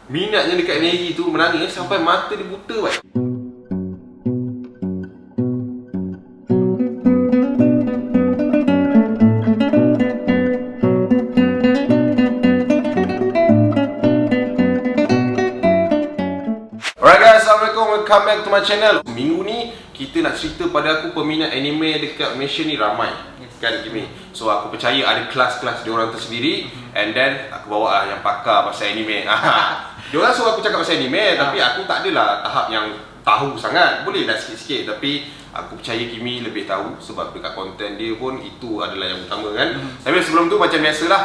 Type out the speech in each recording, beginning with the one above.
minatnya dekat Neri tu menangis sampai mata dia buta kan. Alright guys, Assalamualaikum, welcome back to my channel. Minggu ni kita nak cerita pada aku peminat anime dekat Malaysia ni ramai. Kan Kimi. So aku percaya ada kelas-kelas diorang tersendiri. And then aku bawa lah yang pakar pasal anime. Diorang suruh aku cakap pasal anime, tapi aku tak adalah tahap yang tahu sangat. Boleh dah sikit-sikit, tapi aku percaya Kimi lebih tahu sebab dekat konten dia pun itu adalah yang utama kan. Tapi sebelum tu macam biasalah,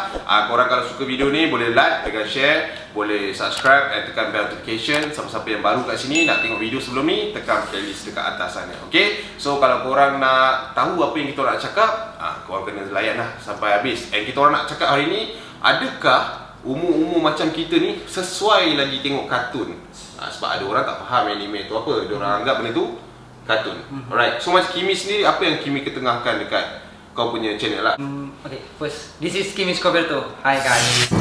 korang kalau suka video ni boleh like, tekan share, boleh subscribe dan tekan bell notification. Siapa-siapa yang baru kat sini nak tengok video sebelum ni, tekan playlist dekat atas sana. Okay, so kalau korang nak tahu apa yang kita nak cakap, korang kena layan lah sampai habis. And kita orang nak cakap hari ni, adakah umur-umur macam kita ni sesuai lagi tengok kartun? Sebab ada orang tak faham anime tu apa, dia orang anggap benda tu kartun. Alright, so macam Kimi sendiri, apa yang Kimi ketengahkan dekat kau punya channel lah? Okay, first, this is Kimi Scoberto. Hi guys.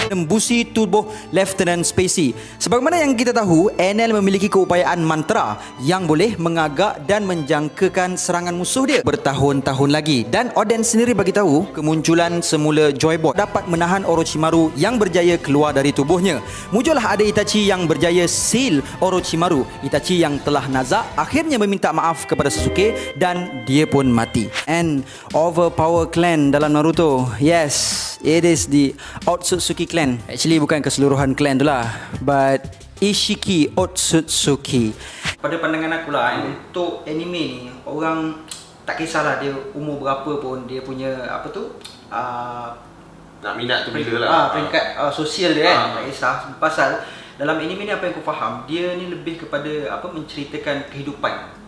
Tembusi tubuh Lieutenant Spacey. Sebagaimana yang kita tahu, Enel memiliki keupayaan mantra yang boleh mengagak dan menjangkakan serangan musuh dia bertahun-tahun lagi. Dan Oden sendiri bagi tahu, kemunculan semula Joybot dapat menahan Orochimaru yang berjaya keluar dari tubuhnya. Muncullah ada Itachi yang berjaya seal Orochimaru. Itachi yang telah nazak akhirnya meminta maaf kepada Sasuke dan dia pun mati. And overpower clan dalam Naruto. Yes, it is the Otsutsuki clan. Actually bukan keseluruhan clan tu lah, but Ishiki Otsutsuki. Pada pandangan aku lah, untuk anime ni, orang tak kisahlah dia umur berapa pun, dia punya apa tu, nak minat tu bila lah, peringkat sosial dia kan, tak kisah. Pasal dalam anime ni apa yang aku faham, dia ni lebih kepada apa, menceritakan kehidupan.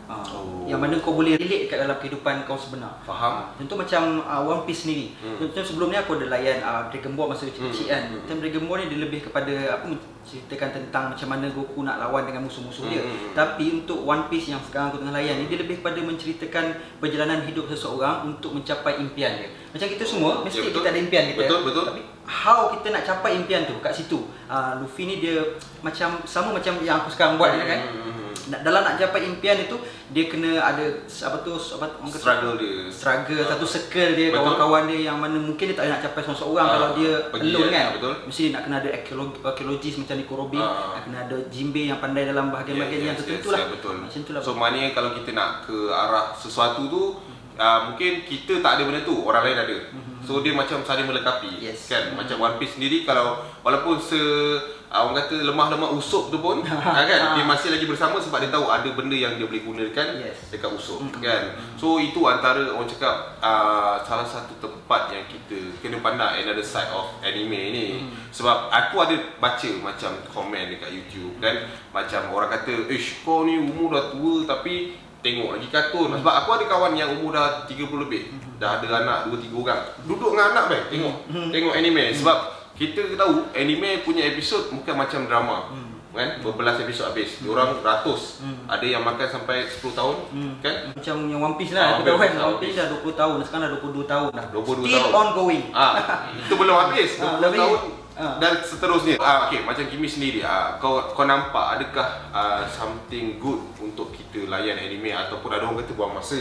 Yang mana kau boleh relate kat dalam kehidupan kau sebenar. Faham? Contoh macam One Piece sendiri. Contoh sebelum ni aku ada layan Dragon Ball masa kecil-kecil kan. Macam Dragon Ball ni dia lebih kepada apa, menceritakan tentang macam mana Goku nak lawan dengan musuh-musuh dia. Tapi untuk One Piece yang sekarang aku tengah layan ni, dia lebih kepada menceritakan perjalanan hidup seseorang untuk mencapai impian dia. Macam kita semua mesti kita ada impian kita. Betul. Tapi how kita nak capai impian tu kat situ. Luffy ni dia macam sama macam yang aku sekarang buat kan. Dalam nak capai impian itu, dia kena ada apa tu, orang kata struggle dia, satu circle dia, kawan-kawan dia yang mana mungkin dia tak nak capai seorang-seorang kalau dia alone kan. Mesti dia nak kena ada arkeologis macam Nico Robin, nak kena ada Jinbe yang pandai dalam bahagian-bahagian yang tertentu lah. Macam tu lah. So maknanya kalau kita nak ke arah sesuatu tu, mungkin kita tak ada benda tu, orang lain ada. So dia macam saling melengkapi kan. Macam One Piece sendiri, kalau walaupun orang kata lemah-lemah usup tu pun kan, dia masih lagi bersama sebab dia tahu ada benda yang dia boleh gunakan dekat usup kan. So itu antara orang cakap salah satu tempat yang kita kena pandang another side of anime ni. Sebab aku ada baca macam komen dekat YouTube kan, macam orang kata, kau ni umur dah tua tapi tengok lagi kartun. Sebab aku ada kawan yang umur dah 30 lebih, dah ada anak 2-3 orang, duduk dengan anak tengok anime. Sebab kita tahu anime punya episod bukan macam drama kan, berbelas episod habis. Diorang ratus, ada yang makan sampai 10 tahun kan. Macam yang One Piece lah, kita kan One Piece dah 20 tahun, sekarang dah 22 tahun dah. 22 Still tahun ongoing. Itu belum habis, 20 tahun dan seterusnya. Okay, macam Kimi sendiri, kau nampak adakah something good untuk kita layan anime, ataupun ada orang kata buang masa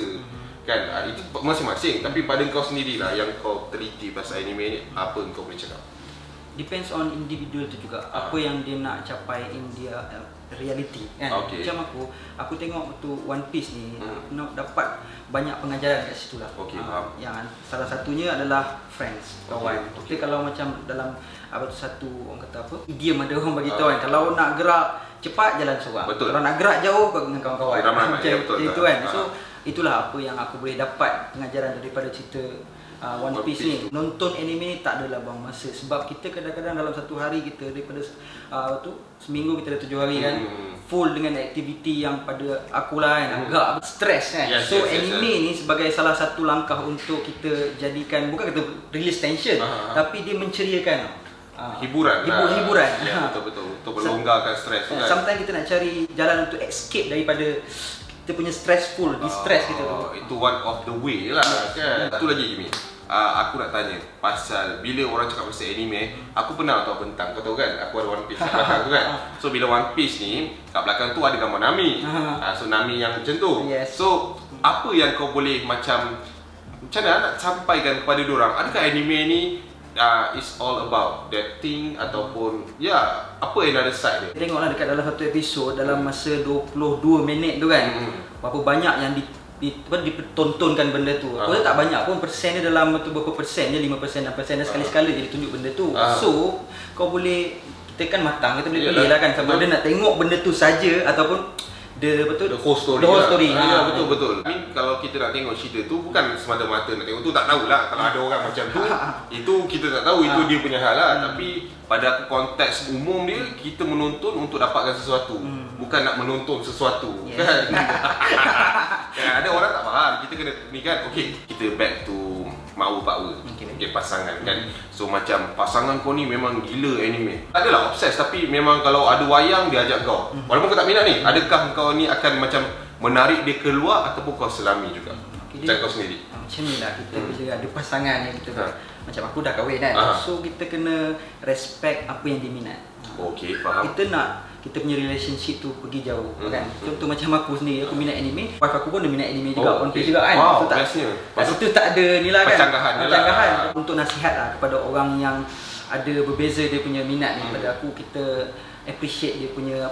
kan? Itu masing-masing, tapi pada kau sendirilah yang kau teliti pasal anime ni, apa kau boleh cakap? Depends on individual tu juga, apa yang dia nak capai in dia reality kan. Macam aku tengok tu One Piece ni, aku nak dapat banyak pengajaran kat situ lah. Yang salah satunya adalah friends, kawan. Kita kalau macam dalam apa tu, satu orang kata apa, idiom ada orang bagi tahu kan, kalau nak gerak cepat jalan seorang, kalau nak gerak jauh dengan kawan-kawan. Macam itu kan. So itulah apa yang aku boleh dapat pengajaran daripada cerita One Piece ni. Nonton anime ni tak adalah buang masa, sebab kita kadang-kadang dalam satu hari kita daripada seminggu kita ada 7 hari kan, full dengan aktiviti yang pada akulah kan agak stres kan. So anime ni sebagai salah satu langkah untuk kita jadikan, bukan kata release tension, tapi dia menceriakan, hiburan. Ya, betul untuk melonggarkan stres kan. Sometimes kita nak cari jalan untuk escape daripada kita punya stressful, distress gitu tu. Itu one of the way lah kan. Satu lagi Jimmy. Aku nak tanya pasal bila orang cakap pasal anime, aku pernah tahu bentang, kau tahu kan? Aku ada One Piece kat belakang tu kan. So bila One Piece ni kat belakang tu ada gambar Nami. So Nami yang macam tu. Yes. So apa yang kau boleh macam mana nak sampaikan kepada diorang? Adakah anime ni is all about that thing ataupun apa another side dia? Tengoklah dekat dalam satu episod dalam masa 22 minit tu kan. Berapa banyak yang ditontonkan benda tu. Aku tak banyak pun persen dia dalam tu berapa persen je, 5%, 6% dan sekali-sekala dia tunjuk benda tu. So kau boleh, kita kan matang, kita boleh pilih lah kan sama ada nak tengok benda tu saja ataupun the whole story. Betul. I mean, kalau kita nak tengok cerita tu bukan semata-mata nak tengok tu, tak tahulah kalau ada orang macam tu. Itu kita tak tahu, itu dia punya hal lah. Tapi pada aku konteks umum dia, kita menonton untuk dapatkan sesuatu, bukan nak menonton sesuatu. Kan? Ada orang tak faham, kita kena ni kan. Okey, kita back to Mak Power. Okay, pasangan kan. So macam pasangan kau ni memang gila anime. Tak adalah obses, tapi memang kalau ada wayang dia ajak kau. Walaupun kau tak minat ni, adakah kau ni akan macam menarik dia keluar ataupun kau selami juga? Macam kau sendiri. Macam ni lah kita bila ada pasangan yang kita macam aku dah kahwin kan. So kita kena respect apa yang dia minat. Okey, faham. Kita nak kita punya relationship tu pergi jauh kan. Contoh macam aku sendiri, aku minat anime, wife aku pun dia minat anime juga, One Piece juga kan. Wow, tak, bestnya. Kat situ tak ada ni lah kan. Percanggahan lah. Untuk nasihat lah kepada orang yang ada berbeza dia punya minat ni. Pada aku kita appreciate dia punya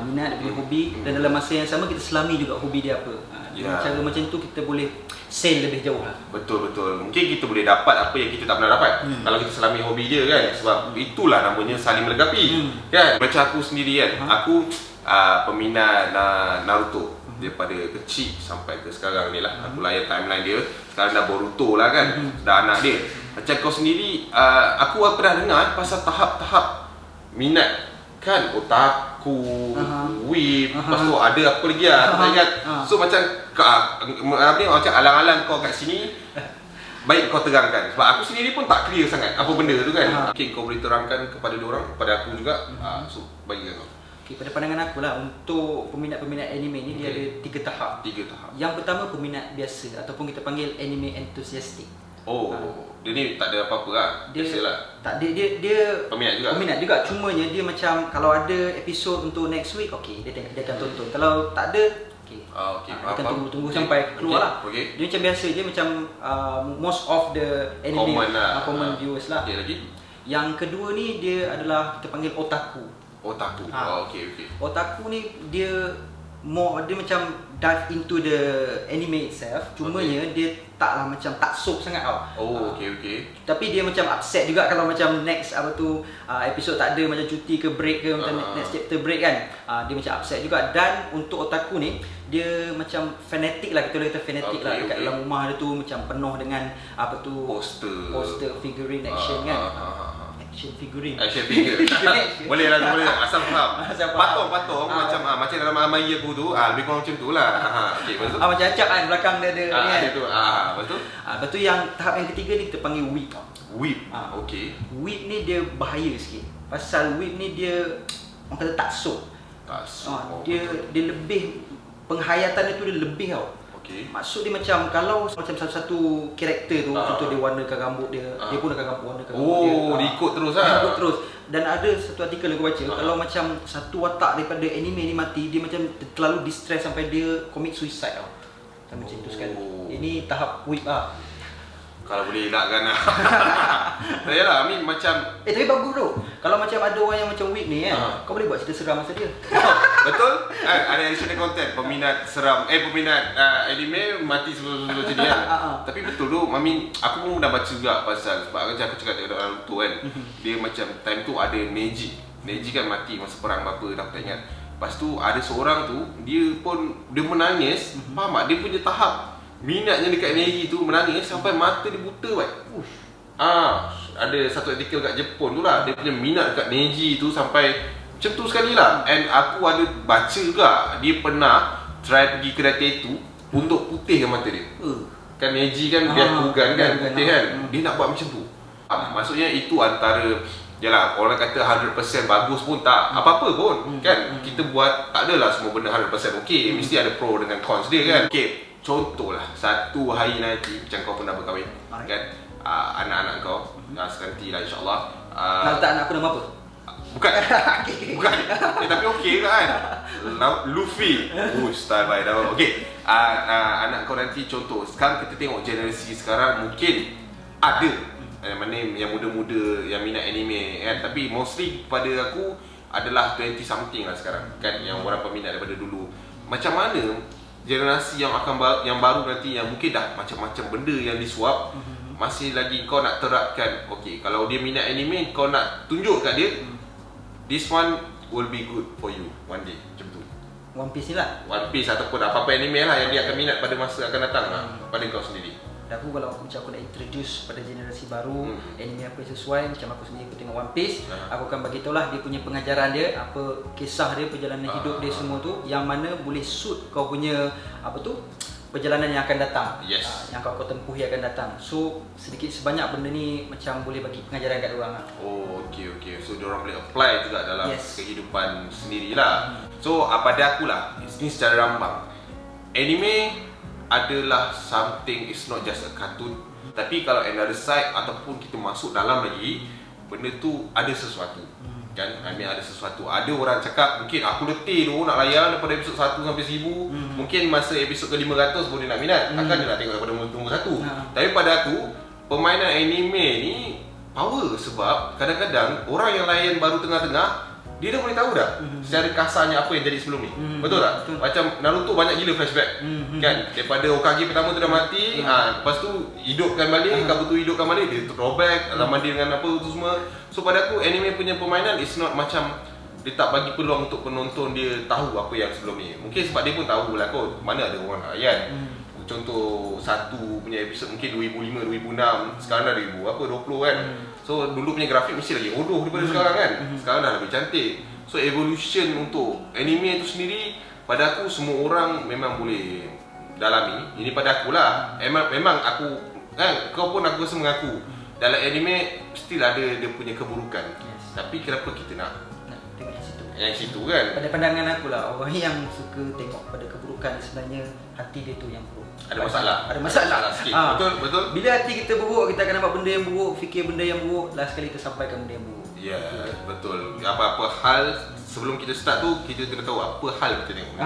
minat, dia punya hobi, dan dalam masa yang sama kita selami juga hobi dia apa. Dengan cara macam tu kita boleh sail lebih jauh lah. Betul. Mungkin kita boleh dapat apa yang kita tak pernah dapat kalau kita selami hobi dia kan. Sebab itulah namanya saling melengkapi kan. Macam aku sendiri kan, aku peminat Naruto daripada kecil sampai ke sekarang ni lah. Aku layan timeline dia. Sekarang dah Boruto lah kan, dah anak dia. Macam kau sendiri, aku pernah dengar pasal tahap-tahap minat kan, otaku, whip, lepas tu ada apa lagi lah, aku tak ingat. So macam macam alang-alang kau kat sini, baik kau terangkan. Sebab aku sendiri pun tak clear sangat apa benda tu kan. Okay, kau boleh terangkan kepada diorang, kepada aku juga. So bagikan kau. Okay, pada pandangan aku lah, untuk peminat-peminat anime ni dia ada 3 tahap. Yang pertama peminat biasa ataupun kita panggil anime enthusiastic. Dia ni tak ada apa-apa lah. Biasalah. Tak, dia peminat juga. Peminat juga. Cumanya dia macam kalau ada episod untuk next week, okey, dia akan tonton. Kalau tak ada, okey. Dia akan tunggu sampai keluar lah. Dia macam biasa je, macam most of the anime common viewers lah. Lagi. Yang kedua ni dia adalah kita panggil otaku. Okey. Otaku ni dia macam dive into the anime itself, cumanya dia taklah macam tak soap sangat tau. Okey. Tapi dia macam upset juga kalau macam next episod tak ada, macam cuti ke break ke, macam next chapter break kan. Dia macam upset juga. Dan untuk otaku ni dia macam fanatik lah, kita boleh kata fanatik lah. Dekat dalam rumah dia tu macam penuh dengan poster figurine action kan. Action figure. Boleh lah, asal faham. Patung macam dalam Amai aku tu, lebih kurang macam tu lah. Okey, betul. Macam acap kan belakang dia ada ni kan. Itu. Betul. Lepas tu yang tahap yang ketiga ni kita panggil whip. Okey. Whip ni dia bahaya sikit. Pasal whip ni dia orang kata tak soap. Dia lebih, penghayatan dia tu dia lebih tau. Maksud dia macam kalau macam satu karakter tu, contoh dia warnakan rambut dia, dia pun akan warnakan rambut dia. Dia ikut terus lah. Ikut terus. Dan ada satu artikel aku baca, kalau macam satu watak daripada anime ni mati, dia macam terlalu distress sampai dia commit suicide tau. Macam tu sekali. Ini tahap whip lah. Kalau boleh elakkan lah. Yalah, I mean macam tapi bagus bro. Kalau macam ada orang yang macam whip ni kan, kau boleh buat cerita seram masa dia. Betul? Ada additional content. Peminat seram, peminat anime mati sebelum macam dia. Tapi betul tu, I mean aku pun dah baca juga pasal, sebab macam aku cakap dekat Naruto kan, dia macam time tu ada Neji kan mati masa perang apa dah tak ingat. Lepas tu ada seorang tu, dia menangis. Faham tak? Dia punya tahap minatnya dekat Neji tu menangis sampai mata dia buta kan. Ada satu artikel kat Jepun tu lah, dia punya minat dekat Neji tu sampai macam tu sekali lah. And aku ada baca juga, dia pernah try pergi kedai tattoo untuk putihkan mata dia. Kan Neji kan dia kugan kan, putih kan. Dia nak buat macam tu. Maksudnya itu antara yalah, orang kata 100% bagus pun tak apa-apa pun kan. Kita buat tak adalah semua benda 100% okey, mesti ada pro dengan cons dia kan. Okey, contohlah satu hari nanti macam kau pernah berkahwin kan, anak-anak kau sekanti lah insya-Allah. Nak letak anak aku nama apa? Bukan. Bukan. Tapi okey kan. Luffy. Style by dah. Okey. Anak kau nanti contoh. Sekarang kita tengok generasi sekarang mungkin ada mana yang muda-muda yang minat anime kan, tapi mostly pada aku adalah 20 something lah sekarang kan, yang orang peminat daripada dulu. Macam mana generasi yang yang baru nanti, yang mungkin dah macam-macam benda yang disuap, masih lagi kau nak terapkan, okey, kalau dia minat anime, kau nak tunjuk kat dia this one will be good for you one day, macam tu. One Piece ni lah. One Piece ataupun apa-apa anime lah yang dia akan minat pada masa akan datang lah, pada kau sendiri. Aku kalau aku nak introduce pada generasi baru anime apa yang sesuai, macam aku sendiri aku tengok One Piece, aku akan bagi tahu lah dia punya pengajaran dia, apa kisah dia, perjalanan hidup dia semua tu, yang mana boleh suit kau punya apa tu perjalanan yang akan datang, yang kau tempuhi akan datang. So sedikit sebanyak benda ni macam boleh bagi pengajaran kat diorang lah. Oh, okey. So diorang boleh apply juga dalam kehidupan sendirilah. So pada aku lah, ini secara rambang, anime adalah something, it's not just a cartoon. Tapi kalau another side ataupun kita masuk dalam lagi, benda tu ada sesuatu kan, ada sesuatu. Ada orang cakap mungkin aku letih tu nak layan daripada episod 1 sampai 1000, mungkin masa episod ke 500 boleh nak minat, takkan dia nak tengok daripada nombor 1. Tapi pada aku, permainan anime ni power, sebab kadang-kadang orang yang layan baru tengah-tengah, dia dah boleh tahu dah secara kasarnya apa yang jadi sebelum ni. Betul tak? Betul. Macam Naruto banyak gila flashback kan, daripada Hokage pertama tu dah mati, lepas tu hidupkan balik, Kabuto hidupkan balik, dia throwback zaman dia dengan apa tu semua. So pada aku anime punya permainan is not macam dia tak bagi peluang untuk penonton dia tahu apa yang sebelum ni. Mungkin sebab dia pun tahu lah kot mana ada orang nak layan. Contoh satu punya episod mungkin 2005, 2006, sekarang dah 2020 kan. So dulu punya grafik mesti lagi bodoh daripada sekarang kan. Sekarang dah lebih cantik. So evolution untuk anime tu sendiri, pada aku semua orang memang boleh dalami. Ini pada aku lah. Memang aku kan, kau pun aku rasa mengaku dalam anime still ada dia punya keburukan. Tapi kenapa kita nak tengok yang situ kan? Pada pandangan aku lah, orang yang suka tengok pada keburukan, sebenarnya hati dia tu yang buruk. Ada masalah. Ada masalah sikit. Betul. Bila hati kita buruk, kita akan nampak benda yang buruk, fikir benda yang buruk, last kali kita sampaikan benda yang buruk. Ya, betul. Apa-apa hal sebelum kita start tu, kita kena tahu apa hal kita tengok.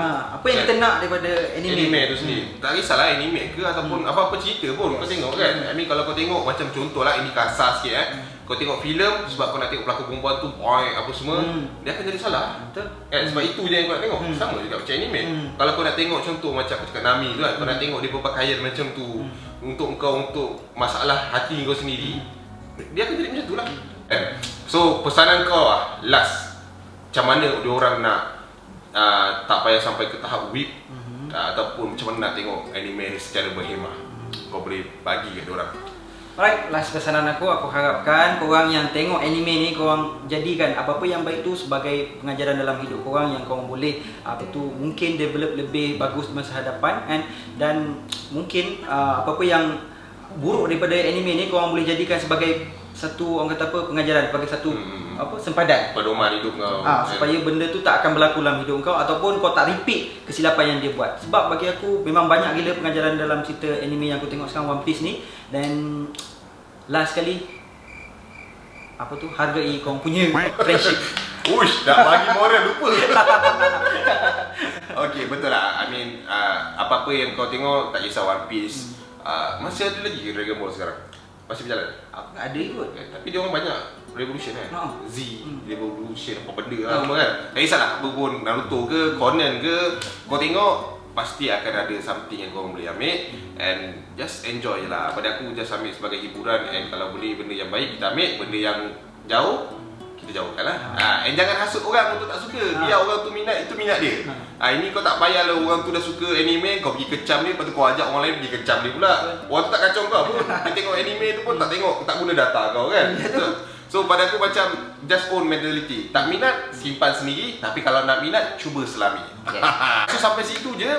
Apa yang kita nak daripada anime tu sendiri. Tak kisahlah anime ke ataupun apa-apa cerita pun kau tengok kan. I mean kalau kau tengok macam contohlah, ini kasar sikit kau tengok filem sebab kau nak tengok pelakon perempuan tu boy apa semua, dia akan jadi salah. Betul. Kan sebab itu je yang kau nak tengok. Sama juga macam anime. Kalau kau nak tengok contoh macam aku cakap Nami tu kan, kau nak tengok dia berpakaian macam tu untuk masalah hati kau sendiri, dia akan jadi macam tu lah. So pesanan kau lah last, macam mana dia orang nak tak payah sampai ke tahap whip, ataupun macam mana nak tengok anime ni secara berhemah, kau boleh bagi kat dia orang. Alright, last pesanan aku harapkan korang yang tengok anime ni, korang jadikan apa-apa yang baik tu sebagai pengajaran dalam hidup korang, yang korang boleh mungkin develop lebih bagus di masa hadapan kan. Dan mungkin apa-apa yang buruk daripada anime ni korang boleh jadikan sebagai satu, orang kata apa, pengajaran, sebagai satu sempadan, pedoman hidup kau, supaya benda tu tak akan berlaku dalam hidup kau, ataupun kau tak repeat kesilapan yang dia buat. Sebab bagi aku memang banyak gila pengajaran dalam cerita anime yang aku tengok sekarang, One Piece ni. Dan last sekali, hargai kau punya friendship. Uish, dah bagi moral lupa. Okay, betul lah. I mean, apa-apa yang kau tengok, tak kisah One Piece, masih ada lagi Dragon Ball sekarang? Masih berjalan? Ada kot. Tapi dia orang banyak revolution kan? Z, revolution, apa benda lah semua kan? Tak kisahlah, apa pun Naruto ke, Conan ke, kau tengok pasti akan ada something yang kau boleh ambil. And just enjoy je lah. Pada aku just ambil sebagai hiburan. And kalau boleh benda yang baik kita ambil, benda yang jauh kita jauhkan lah. And jangan hasut orang untuk tak suka. Biar orang tu minat, itu minat dia. Ini kau tak payah lah orang tu dah suka anime, kau pergi kecam dia, lepas tu kau ajak orang lain pergi kecam dia pula. Orang tu tak kacau kau pun. Dia tengok anime tu pun tak tengok, tak guna data kau kan. So pada aku macam just own mentality. Tak minat, simpan sendiri. Tapi kalau nak minat, cuba selami. So sampai situ je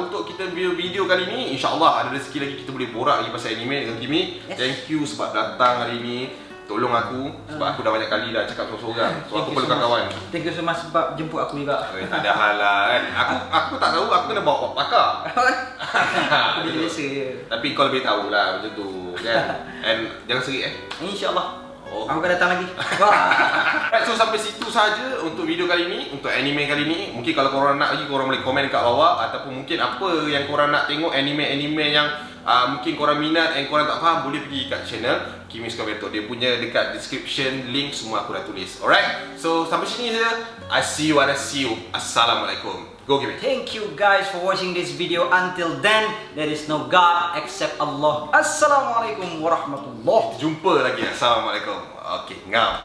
untuk kita video kali ni. InsyaAllah ada rezeki lagi kita boleh borak lagi pasal anime dengan Kimi. Thank you sebab datang hari ni. tolong aku sebab aku dah banyak kali dah cakap seorang-seorang. So aku perlukan kawan. Thank you so much sebab jemput aku juga. Tak ada hal lah kan. Aku tak tahu aku kena bawa pakar. Aku biasa je. Tapi kau lebih tahu lah macam tu kan. And jangan serik InsyaAllah. Oh. Aku akan datang lagi. Wah. Right, so sampai situ saja untuk video kali ni, untuk anime kali ni. Mungkin kalau korang nak lagi, korang boleh komen kat bawah. Ataupun mungkin apa yang korang nak tengok, anime-anime yang mungkin korang minat and korang tak faham, boleh pergi kat channel Kimi Suka Betok. Dia punya dekat description, link semua aku dah tulis. Alright, so sampai sini saja. I see you. Assalamualaikum. Go Kimi. Thank you guys for watching this video. Until then, there is no God except Allah. Assalamualaikum warahmatullahi. Jumpa lagi. Assalamualaikum. Okay, ngam.